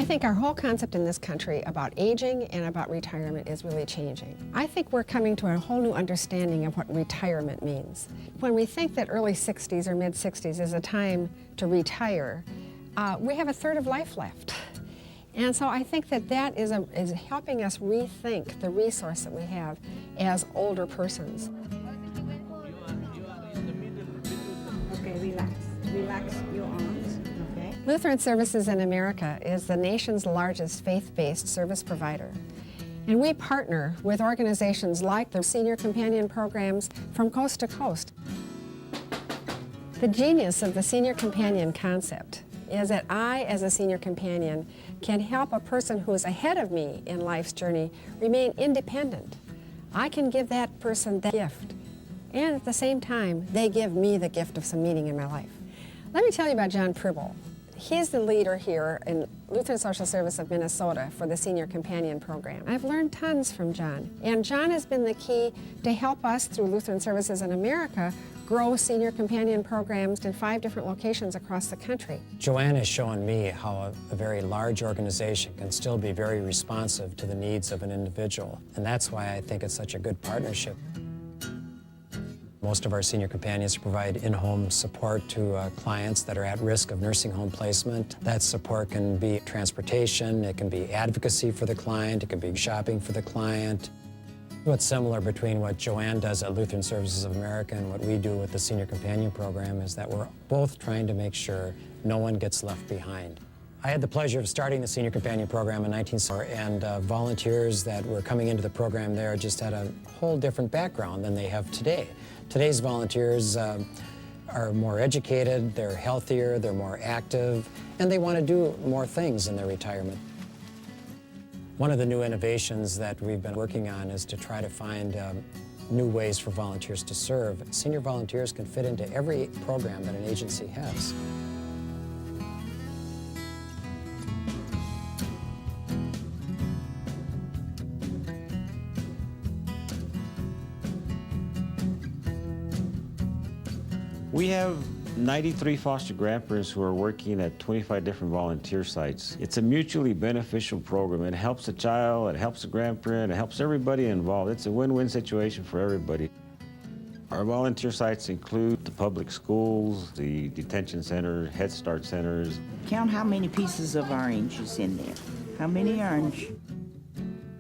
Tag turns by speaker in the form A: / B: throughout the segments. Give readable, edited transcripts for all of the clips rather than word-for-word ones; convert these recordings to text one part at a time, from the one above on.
A: think our whole concept in this country about aging and about retirement is really changing. I think we're coming to a whole new understanding of what retirement means. When we think that early 60s or mid 60s is a time to retire, we have a third of life left. And so I think that that is helping us rethink the resource that we have as older persons.
B: Okay, relax. Relax your arms, okay?
A: Lutheran Services in America is the nation's largest faith-based service provider. And we partner with organizations like the Senior Companion programs from coast to coast. The genius of the Senior Companion concept is that I, as a senior companion, can help a person who is ahead of me in life's journey remain independent. I can give that person the gift, and at the same time, they give me the gift of some meaning in my life. Let me tell you about John Pribble. He's the leader here in Lutheran Social Service of Minnesota for the Senior Companion Program. I've learned tons from John, and John has been the key to help us through Lutheran Services in America grow senior companion programs in 5 different locations across the country.
C: Joanne has shown me how a very large organization can still be very responsive to the needs of an individual, and that's why I think it's such a good partnership. Most of our senior companions provide in-home support to clients that are at risk of nursing home placement. That support can be transportation, it can be advocacy for the client, it can be shopping for the client. What's similar between what Joanne does at Lutheran Services of America and what we do with the Senior Companion Program is that we're both trying to make sure no one gets left behind. I had the pleasure of starting the Senior Companion Program in 1970, and volunteers that were coming into the program there just had a whole different background than they have today. Today's volunteers are more educated, they're healthier, they're more active, and they want to do more things in their retirement. One of the new innovations that we've been working on is to try to find new ways for volunteers to serve. Senior volunteers can fit into every program that an agency has.
D: We have 93 foster grandparents who are working at 25 different volunteer sites. It's a mutually beneficial program. It helps the child, it helps the grandparent, it helps everybody involved. It's a win-win situation for everybody. Our volunteer sites include the public schools, the detention center, Head Start centers.
B: Count how many pieces of orange is in there. How many orange?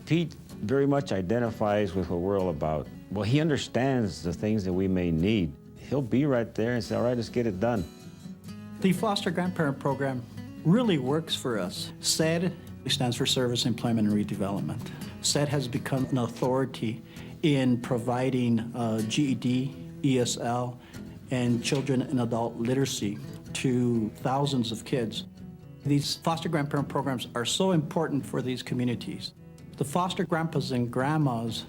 D: Pete very much identifies with what we're all about. Well, he understands the things that we may need. He'll be right there and say, all right, let's get it done.
E: The foster grandparent program really works for us. SED stands for Service, Employment, and Redevelopment. SED has become an authority in providing GED, ESL, and children and adult literacy to thousands of kids. These foster grandparent programs are so important for these communities. The foster grandpas and grandmas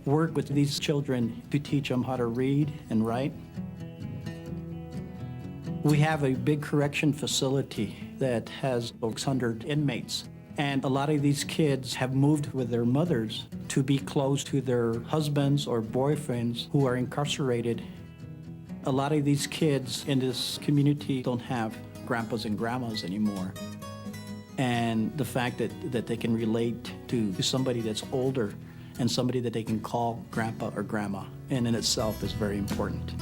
E: work with these children to teach them how to read and write. We have a big correction facility that has 600 inmates, and a lot of these kids have moved with their mothers to be close to their husbands or boyfriends who are incarcerated. A lot of these kids in this community don't have grandpas and grandmas anymore. And the fact that they can relate to somebody that's older and somebody that they can call grandpa or grandma, and in itself is very important.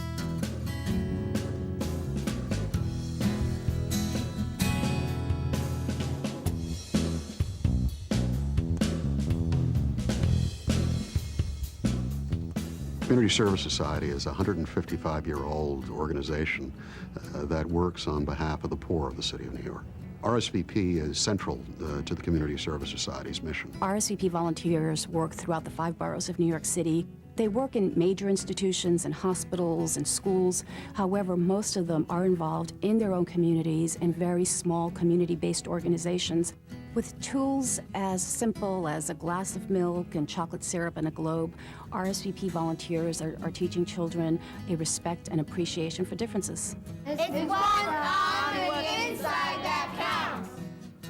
F: Community Service Society is a 155-year-old organization that works on behalf of the poor of the city of New York. RSVP is central to the Community Service Society's mission.
G: RSVP volunteers work throughout the 5 boroughs of New York City. They work in major institutions and hospitals and schools. However, most of them are involved in their own communities and very small community-based organizations. With tools as simple as a glass of milk and chocolate syrup and a globe, RSVP volunteers are teaching children a respect and appreciation for differences.
H: It's what's on the inside that counts.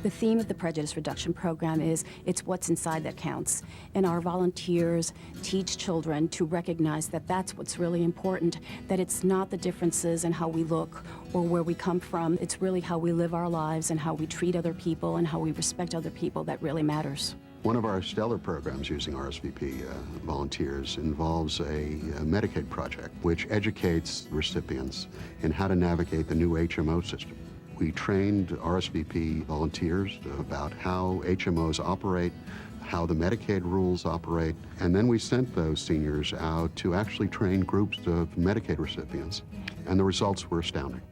G: The theme of the Prejudice Reduction Program is it's what's inside that counts. And our volunteers teach children to recognize that that's what's really important, that it's not the differences in how we look or where we come from. It's really how we live our lives and how we treat other people and how we respect other people that really matters.
F: One of our stellar programs using RSVP volunteers involves a Medicaid project, which educates recipients in how to navigate the new HMO system. We trained RSVP volunteers about how HMOs operate, how the Medicaid rules operate, and then we sent those seniors out to actually train groups of Medicaid recipients, and the results were astounding.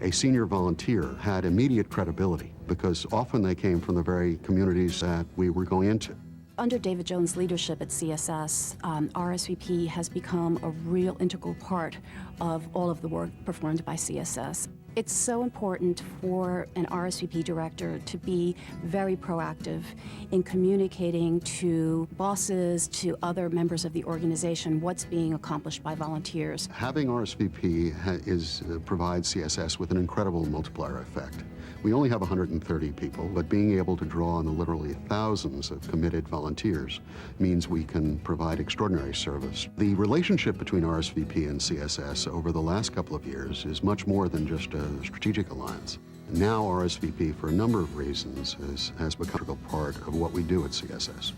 F: A senior volunteer had immediate credibility because often they came from the very communities that we were going into.
G: Under David Jones' leadership at CSS, RSVP has become a real integral part of all of the work performed by CSS. It's so important for an RSVP director to be very proactive in communicating to bosses, to other members of the organization, what's being accomplished by volunteers.
F: Having RSVP provides CSS with an incredible multiplier effect. We only have 130 people, but being able to draw on the literally thousands of committed volunteers means we can provide extraordinary service. The relationship between RSVP and CSS over the last couple of years is much more than just a strategic alliance. Now RSVP, for a number of reasons, has become a critical part of what we do at CSS.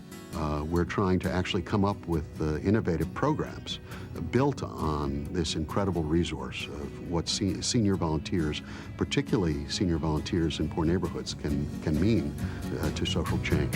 F: We're trying to actually come up with innovative programs built on this incredible resource of what senior volunteers, particularly senior volunteers in poor neighborhoods, can mean to social change.